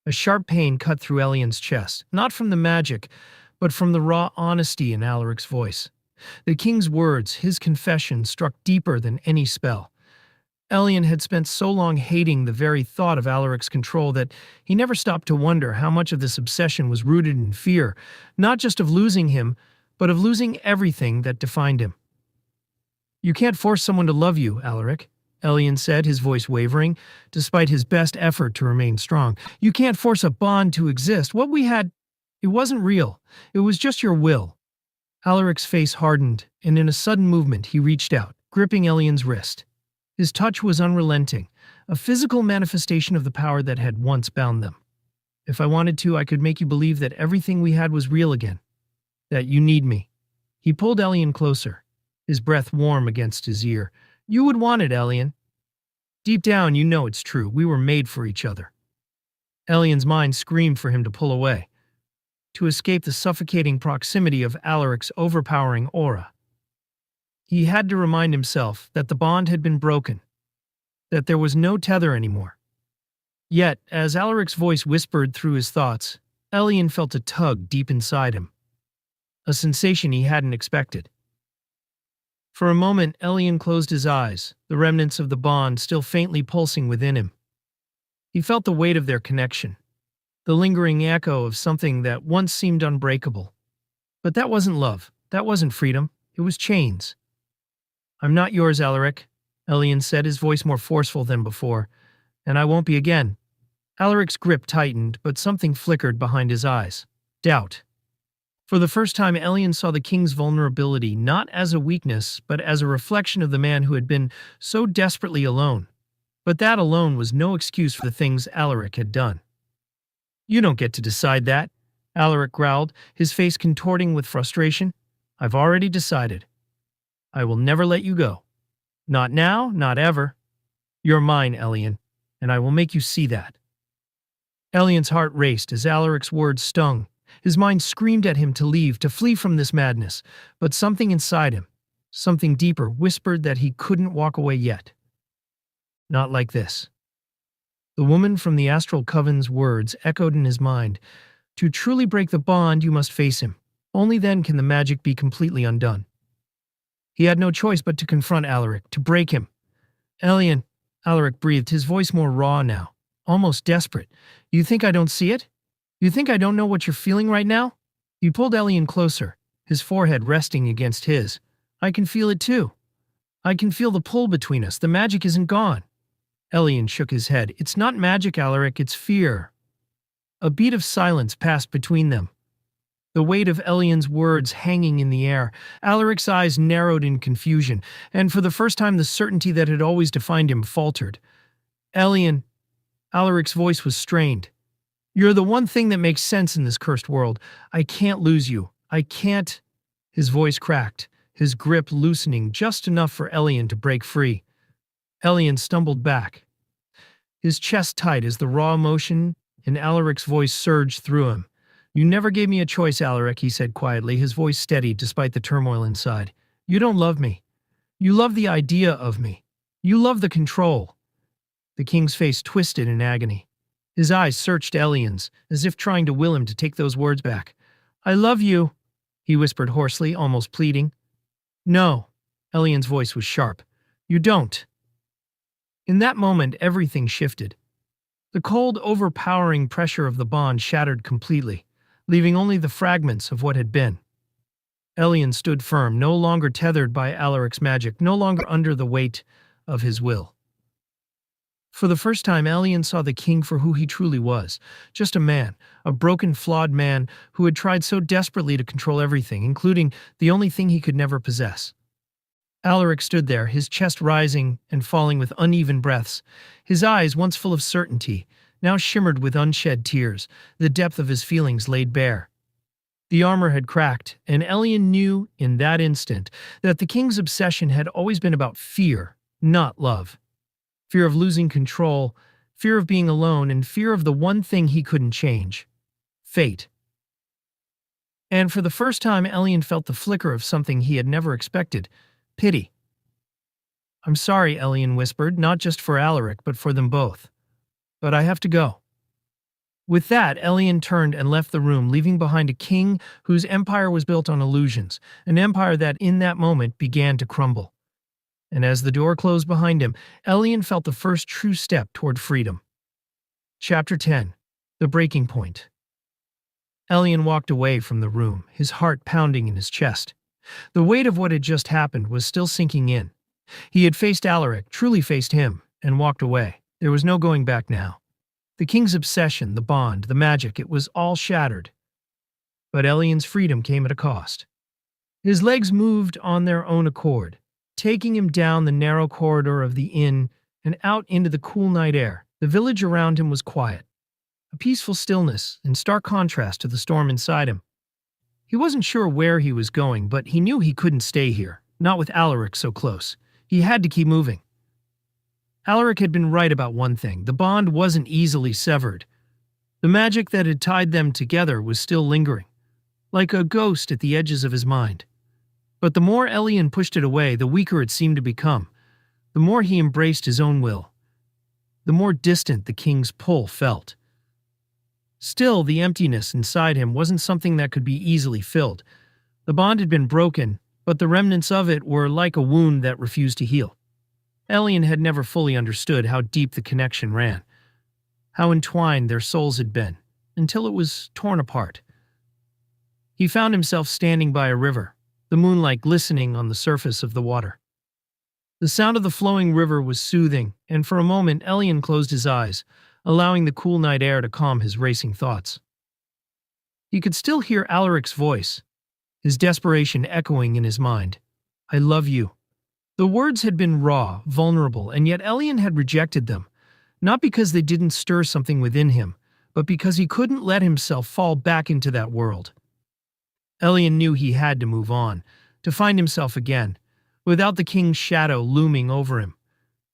S1: A sharp pain cut through Elian's chest, not from the magic, but from the raw honesty in Alaric's voice. The king's words, his confession, struck deeper than any spell. Elian had spent so long hating the very thought of Alaric's control that he never stopped to wonder how much of this obsession was rooted in fear, not just of losing him, but of losing everything that defined him. "You can't force someone to love you, Alaric," Elian said, his voice wavering, despite his best effort to remain strong. "You can't force a bond to exist. What we had, it wasn't real. It was just your will." Alaric's face hardened, and in a sudden movement he reached out, gripping Elian's wrist. His touch was unrelenting, a physical manifestation of the power that had once bound them. If I wanted to, I could make you believe that everything we had was real again, that you need me. He pulled Elian closer, his breath warm against his ear. You would want it, Elian. Deep down, you know it's true. We were made for each other. Elian's mind screamed for him to pull away, to escape the suffocating proximity of Alaric's overpowering aura. He had to remind himself that the bond had been broken, that there was no tether anymore. Yet, as Alaric's voice whispered through his thoughts, Elian felt a tug deep inside him, a sensation he hadn't expected. For a moment, Elian closed his eyes, the remnants of the bond still faintly pulsing within him. He felt the weight of their connection, the lingering echo of something that once seemed unbreakable. But that wasn't love, that wasn't freedom, it was chains. I'm not yours, Alaric, Elian said, his voice more forceful than before, and I won't be again. Alaric's grip tightened, but something flickered behind his eyes. Doubt. For the first time, Elian saw the king's vulnerability not as a weakness, but as a reflection of the man who had been so desperately alone. But that alone was no excuse for the things Alaric had done. You don't get to decide that, Alaric growled, his face contorting with frustration. I've already decided. I will never let you go. Not now, not ever. You're mine, Elian, and I will make you see that. Elian's heart raced as Alaric's words stung. His mind screamed at him to leave, to flee from this madness, but something inside him, something deeper, whispered that he couldn't walk away yet. Not like this. The woman from the astral coven's words echoed in his mind. To truly break the bond, you must face him. Only then can the magic be completely undone. He had no choice but to confront Alaric, to break him. Elian, Alaric breathed, his voice more raw now, almost desperate. You think I don't see it? You think I don't know what you're feeling right now? He pulled Elian closer, his forehead resting against his. I can feel it too. I can feel the pull between us. The magic isn't gone. Elian shook his head. It's not magic, Alaric, it's fear. A beat of silence passed between them, the weight of Elian's words hanging in the air. Alaric's eyes narrowed in confusion, and for the first time the certainty that had always defined him faltered. Elian, Alaric's voice was strained. You're the one thing that makes sense in this cursed world. I can't lose you. I can't. His voice cracked, his grip loosening just enough for Elian to break free. Elian stumbled back, his chest tight as the raw emotion in Alaric's voice surged through him. You never gave me a choice, Alaric, he said quietly, his voice steady despite the turmoil inside. You don't love me. You love the idea of me. You love the control. The king's face twisted in agony. His eyes searched Elian's, as if trying to will him to take those words back. I love you, he whispered hoarsely, almost pleading. No, Elian's voice was sharp. You don't. In that moment, everything shifted. The cold, overpowering pressure of the bond shattered completely, leaving only the fragments of what had been. Elian stood firm, no longer tethered by Alaric's magic, no longer under the weight of his will. For the first time, Elian saw the king for who he truly was, just a man, a broken, flawed man who had tried so desperately to control everything, including the only thing he could never possess. Alaric stood there, his chest rising and falling with uneven breaths, his eyes, once full of certainty, now shimmered with unshed tears, the depth of his feelings laid bare. The armor had cracked, and Elian knew in that instant that the king's obsession had always been about fear, not love. Fear of losing control, fear of being alone, and fear of the one thing he couldn't change: fate. And for the first time, Elian felt the flicker of something he had never expected: pity. I'm sorry, Elian whispered, not just for Alaric, but for them both. But I have to go. With that, Elian turned and left the room, leaving behind a king whose empire was built on illusions, an empire that in that moment began to crumble. And as the door closed behind him, Elian felt the first true step toward freedom. Chapter 10. The Breaking Point. Elian walked away from the room, his heart pounding in his chest. The weight of what had just happened was still sinking in. He had faced Alaric, truly faced him, and walked away. There was no going back now. The king's obsession, the bond, the magic, it was all shattered. But Elian's freedom came at a cost. His legs moved on their own accord, taking him down the narrow corridor of the inn and out into the cool night air. The village around him was quiet, a peaceful stillness in stark contrast to the storm inside him. He wasn't sure where he was going, but he knew he couldn't stay here, not with Alaric so close. He had to keep moving. Alaric had been right about one thing: the bond wasn't easily severed. The magic that had tied them together was still lingering, like a ghost at the edges of his mind. But the more Elian pushed it away, the weaker it seemed to become. The more he embraced his own will, the more distant the king's pull felt. Still, the emptiness inside him wasn't something that could be easily filled. The bond had been broken, but the remnants of it were like a wound that refused to heal. Elian had never fully understood how deep the connection ran, how entwined their souls had been, until it was torn apart. He found himself standing by a river, the moonlight glistening on the surface of the water. The sound of the flowing river was soothing, and for a moment Elian closed his eyes, allowing the cool night air to calm his racing thoughts. He could still hear Alaric's voice, his desperation echoing in his mind. "I love you." The words had been raw, vulnerable, and yet Elian had rejected them, not because they didn't stir something within him, but because he couldn't let himself fall back into that world. Elian knew he had to move on, to find himself again, without the king's shadow looming over him.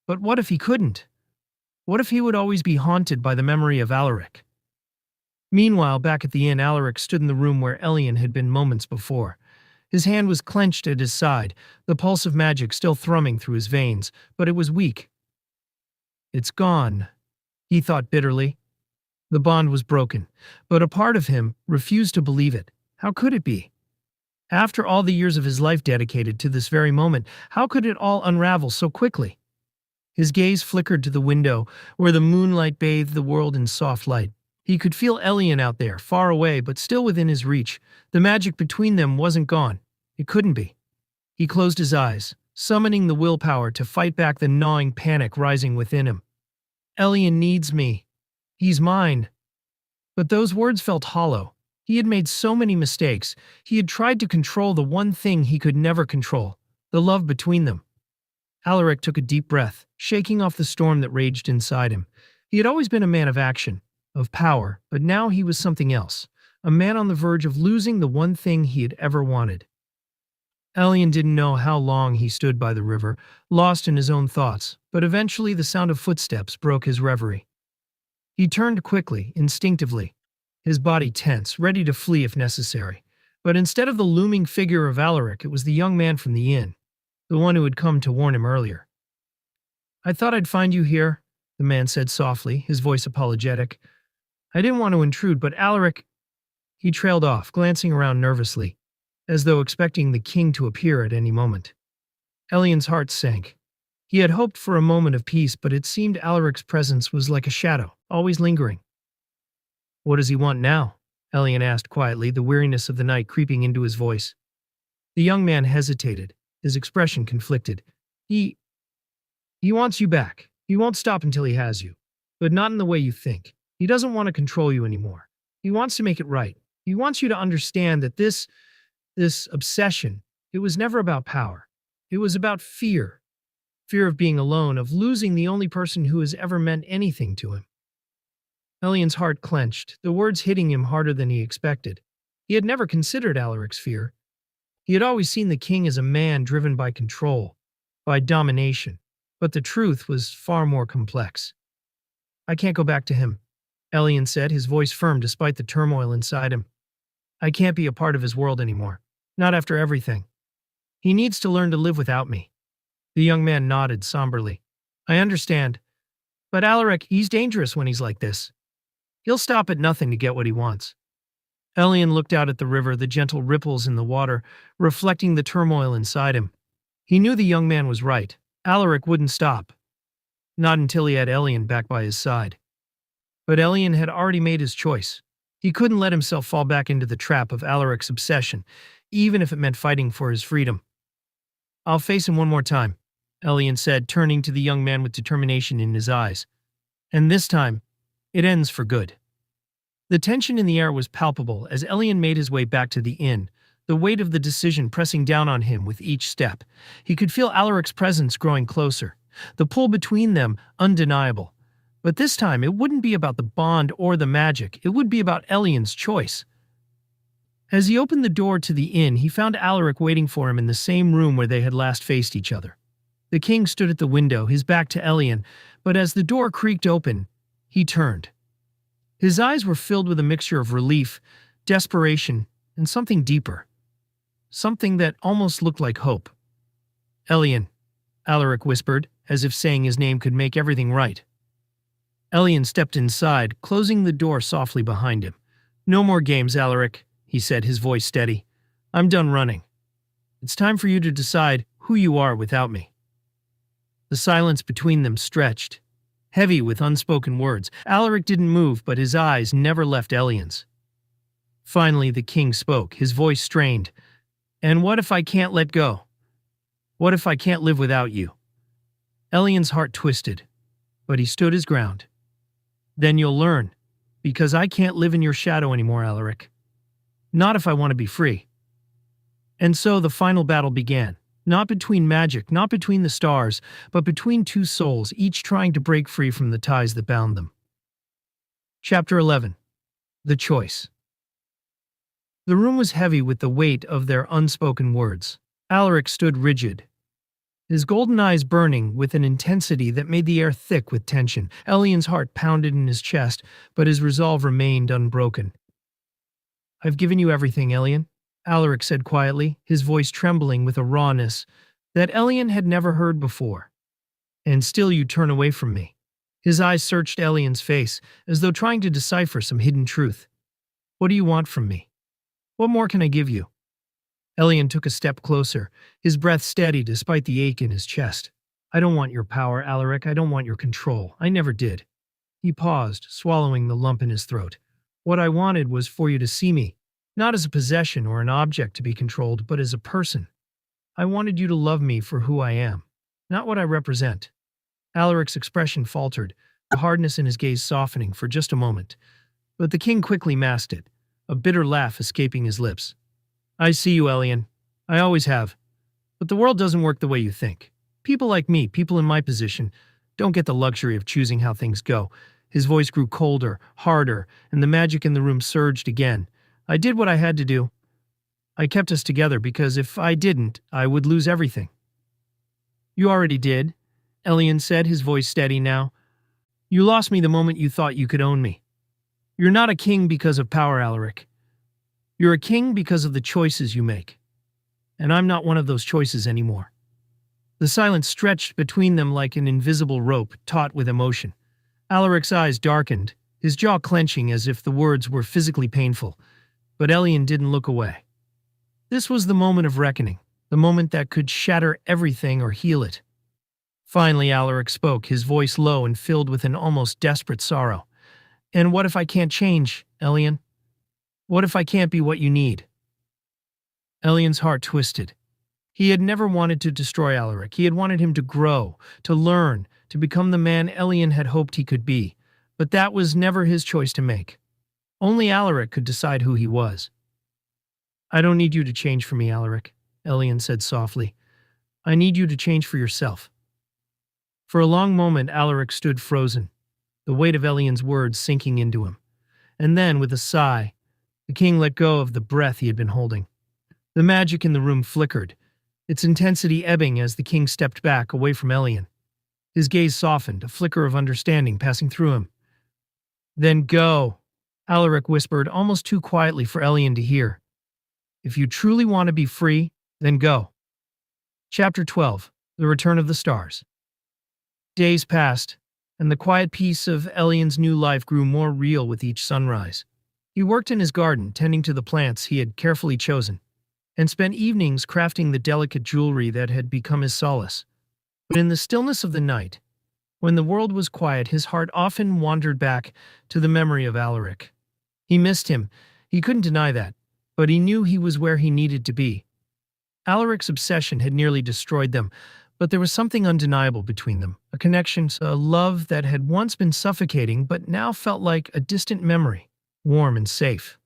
S1: But what if he couldn't? What if he would always be haunted by the memory of Alaric? Meanwhile, back at the inn, Alaric stood in the room where Elian had been moments before. His hand was clenched at his side, the pulse of magic still thrumming through his veins, but it was weak. "It's gone," he thought bitterly. The bond was broken, but a part of him refused to believe it. How could it be? After all the years of his life dedicated to this very moment, how could it all unravel so quickly? His gaze flickered to the window, where the moonlight bathed the world in soft light. He could feel Elian out there, far away, but still within his reach. The magic between them wasn't gone. It couldn't be. He closed his eyes, summoning the willpower to fight back the gnawing panic rising within him. "Elian needs me. He's mine." But those words felt hollow. He had made so many mistakes. He had tried to control the one thing he could never control, the love between them. Alaric took a deep breath, shaking off the storm that raged inside him. He had always been a man of action, of power, but now he was something else, a man on the verge of losing the one thing he had ever wanted. Elian didn't know how long he stood by the river, lost in his own thoughts, but eventually the sound of footsteps broke his reverie. He turned quickly, instinctively, his body tense, ready to flee if necessary. But instead of the looming figure of Alaric, it was the young man from the inn, the one who had come to warn him earlier. "I thought I'd find you here," the man said softly, his voice apologetic. "I didn't want to intrude, but Alaric—" He trailed off, glancing around nervously, as though expecting the king to appear at any moment. Elian's heart sank. He had hoped for a moment of peace, but it seemed Alaric's presence was like a shadow, always lingering. "What does he want now?" Elian asked quietly, the weariness of the night creeping into his voice. The young man hesitated, his expression conflicted. He wants you back. He won't stop until he has you. But not in the way you think. He doesn't want to control you anymore. He wants to make it right. He wants you to understand that this obsession, it was never about power. It was about fear. Fear of being alone, of losing the only person who has ever meant anything to him. Elian's heart clenched, the words hitting him harder than he expected. He had never considered Alaric's fear. He had always seen the king as a man driven by control, by domination. But the truth was far more complex. "I can't go back to him," Elian said, his voice firm despite the turmoil inside him. "I can't be a part of his world anymore. Not after everything. He needs to learn to live without me." The young man nodded somberly. "I understand. But Alaric, he's dangerous when he's like this. He'll stop at nothing to get what he wants." Elian looked out at the river, the gentle ripples in the water, reflecting the turmoil inside him. He knew the young man was right. Alaric wouldn't stop. Not until he had Elian back by his side. But Elian had already made his choice. He couldn't let himself fall back into the trap of Alaric's obsession, even if it meant fighting for his freedom. "I'll face him one more time," Elian said, turning to the young man with determination in his eyes. "And this time, it ends for good." The tension in the air was palpable as Elian made his way back to the inn, the weight of the decision pressing down on him with each step. He could feel Alaric's presence growing closer, the pull between them undeniable. But this time, it wouldn't be about the bond or the magic, it would be about Elian's choice. As he opened the door to the inn, he found Alaric waiting for him in the same room where they had last faced each other. The king stood at the window, his back to Elian, but as the door creaked open, he turned. His eyes were filled with a mixture of relief, desperation, and something deeper. Something that almost looked like hope. "Elian," Alaric whispered, as if saying his name could make everything right. Elian stepped inside, closing the door softly behind him. "No more games, Alaric," he said, his voice steady. "I'm done running. It's time for you to decide who you are without me." The silence between them stretched, heavy with unspoken words. Alaric didn't move, but his eyes never left Elian's. Finally, the king spoke, his voice strained. "And what if I can't let go? What if I can't live without you?" Elian's heart twisted, but he stood his ground. "Then you'll learn, because I can't live in your shadow anymore, Alaric. Not if I want to be free." And so the final battle began, not between magic, not between the stars, but between two souls, each trying to break free from the ties that bound them. Chapter 11. The Choice. The room was heavy with the weight of their unspoken words. Alaric stood rigid, his golden eyes burning with an intensity that made the air thick with tension. Elian's heart pounded in his chest, but his resolve remained unbroken. "I've given you everything, Elian," Alaric said quietly, his voice trembling with a rawness that Elian had never heard before. "And still you turn away from me." His eyes searched Elian's face, as though trying to decipher some hidden truth. "What do you want from me? What more can I give you?" Elian took a step closer, his breath steady despite the ache in his chest. "I don't want your power, Alaric. I don't want your control. I never did." He paused, swallowing the lump in his throat. "What I wanted was for you to see me, not as a possession or an object to be controlled, but as a person. I wanted you to love me for who I am, not what I represent." Alaric's expression faltered, the hardness in his gaze softening for just a moment. But the king quickly masked it, a bitter laugh escaping his lips. "I see you, Elian. I always have. But the world doesn't work the way you think. People like me, people in my position, don't get the luxury of choosing how things go." His voice grew colder, harder, and the magic in the room surged again. "I did what I had to do. I kept us together because if I didn't, I would lose everything." "You already did," Elian said, his voice steady now. "You lost me the moment you thought you could own me. You're not a king because of power, Alaric. You're a king because of the choices you make. And I'm not one of those choices anymore." The silence stretched between them like an invisible rope taut with emotion. Alaric's eyes darkened, his jaw clenching as if the words were physically painful. But Elian didn't look away. This was the moment of reckoning, the moment that could shatter everything or heal it. Finally, Alaric spoke, his voice low and filled with an almost desperate sorrow. "And what if I can't change, Elian? What if I can't be what you need?" Elian's heart twisted. He had never wanted to destroy Alaric. He had wanted him to grow, to learn, to become the man Elian had hoped he could be. But that was never his choice to make. Only Alaric could decide who he was. "I don't need you to change for me, Alaric," Elian said softly. "I need you to change for yourself." For a long moment, Alaric stood frozen, the weight of Elian's words sinking into him. And then, with a sigh, the king let go of the breath he had been holding. The magic in the room flickered, its intensity ebbing as the king stepped back, away from Elian. His gaze softened, a flicker of understanding passing through him. "Then go," Alaric whispered, almost too quietly for Elian to hear. "If you truly want to be free, then go." Chapter 12. The Return of the Stars. Days passed, and the quiet peace of Elian's new life grew more real with each sunrise. He worked in his garden, tending to the plants he had carefully chosen, and spent evenings crafting the delicate jewelry that had become his solace. But in the stillness of the night, when the world was quiet, his heart often wandered back to the memory of Alaric. He missed him, he couldn't deny that, but he knew he was where he needed to be. Alaric's obsession had nearly destroyed them, but there was something undeniable between them, a connection, a love that had once been suffocating but now felt like a distant memory, warm and safe.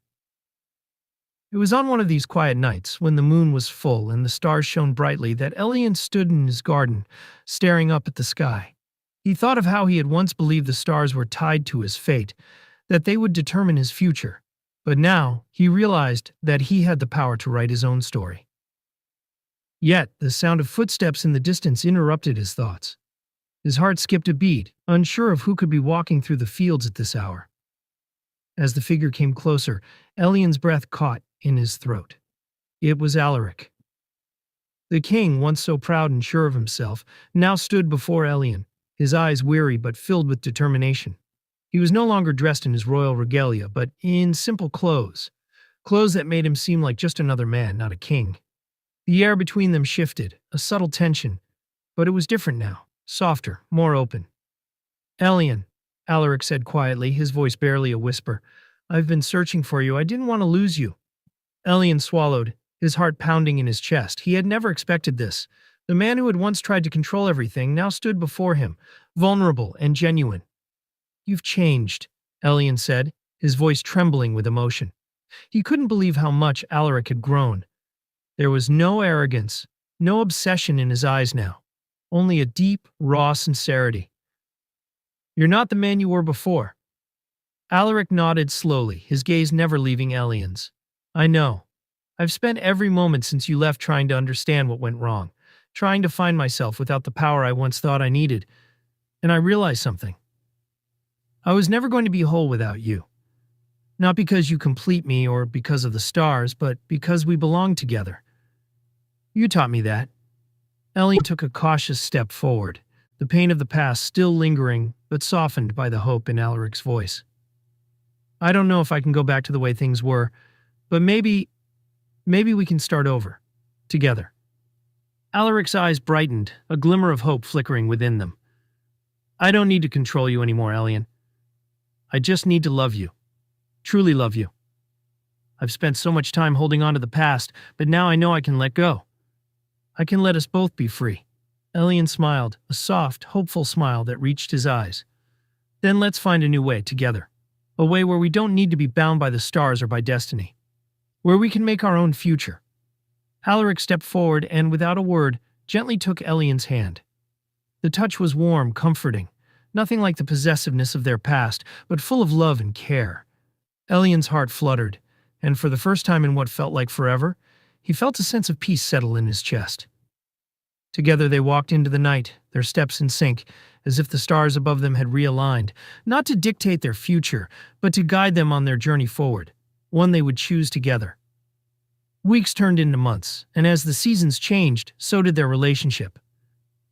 S1: It was on one of these quiet nights, when the moon was full and the stars shone brightly, that Elian stood in his garden, staring up at the sky. He thought of how he had once believed the stars were tied to his fate, that they would determine his future. But now, he realized that he had the power to write his own story. Yet, the sound of footsteps in the distance interrupted his thoughts. His heart skipped a beat, unsure of who could be walking through the fields at this hour. As the figure came closer, Elian's breath caught in his throat. It was Alaric. The king, once so proud and sure of himself, now stood before Elian, his eyes weary but filled with determination. He was no longer dressed in his royal regalia, but in simple clothes that made him seem like just another man, not a king. The air between them shifted, a subtle tension, but it was different now, softer, more open. "Elian," Alaric said quietly, his voice barely a whisper, "I've been searching for you. I didn't want to lose you." Elian swallowed, his heart pounding in his chest. He had never expected this. The man who had once tried to control everything now stood before him, vulnerable and genuine. "You've changed," Elian said, his voice trembling with emotion. He couldn't believe how much Alaric had grown. There was no arrogance, no obsession in his eyes now, only a deep, raw sincerity. "You're not the man you were before." Alaric nodded slowly, his gaze never leaving Elian's. "I know. I've spent every moment since you left trying to understand what went wrong, trying to find myself without the power I once thought I needed. And I realized something. I was never going to be whole without you. Not because you complete me or because of the stars, but because we belong together. You taught me that." Elian took a cautious step forward, the pain of the past still lingering but softened by the hope in Alaric's voice. "I don't know if I can go back to the way things were, but maybe we can start over, together." Alaric's eyes brightened, a glimmer of hope flickering within them. "I don't need to control you anymore, Elian. I just need to love you. Truly love you. I've spent so much time holding on to the past, but now I know I can let go. I can let us both be free." Elian smiled, a soft, hopeful smile that reached his eyes. "Then let's find a new way, together. A way where we don't need to be bound by the stars or by destiny. Where we can make our own future." Alaric stepped forward and, without a word, gently took Elian's hand. The touch was warm, comforting, nothing like the possessiveness of their past, but full of love and care. Elian's heart fluttered, and for the first time in what felt like forever, he felt a sense of peace settle in his chest. Together they walked into the night, their steps in sync, as if the stars above them had realigned, not to dictate their future, but to guide them on their journey forward, one they would choose together. Weeks turned into months, and as the seasons changed, so did their relationship.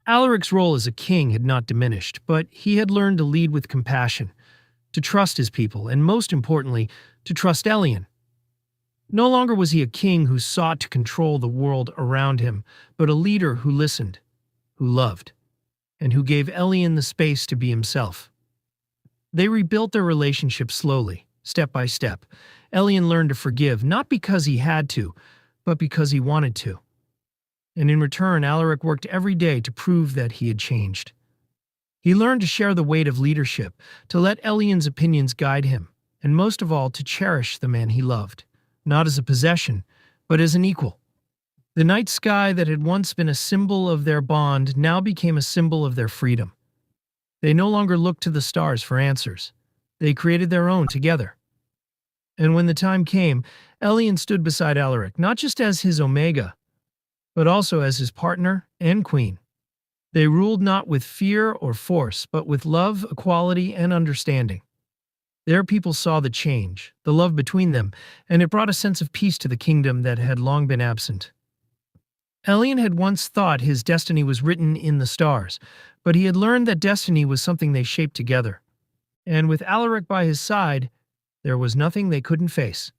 S1: Alaric's role as a king had not diminished, but he had learned to lead with compassion, to trust his people, and most importantly, to trust Elian. No longer was he a king who sought to control the world around him, but a leader who listened, who loved, and who gave Elian the space to be himself. They rebuilt their relationship slowly, step by step. Elian learned to forgive, not because he had to, but because he wanted to. And in return, Alaric worked every day to prove that he had changed. He learned to share the weight of leadership, to let Elian's opinions guide him, and most of all, to cherish the man he loved, not as a possession, but as an equal. The night sky that had once been a symbol of their bond now became a symbol of their freedom. They no longer looked to the stars for answers. They created their own together. And when the time came, Elian stood beside Alaric, not just as his Omega, but also as his partner and queen. They ruled not with fear or force, but with love, equality, and understanding. Their people saw the change, the love between them, and it brought a sense of peace to the kingdom that had long been absent. Elian had once thought his destiny was written in the stars, but he had learned that destiny was something they shaped together. And with Alaric by his side, there was nothing they couldn't face.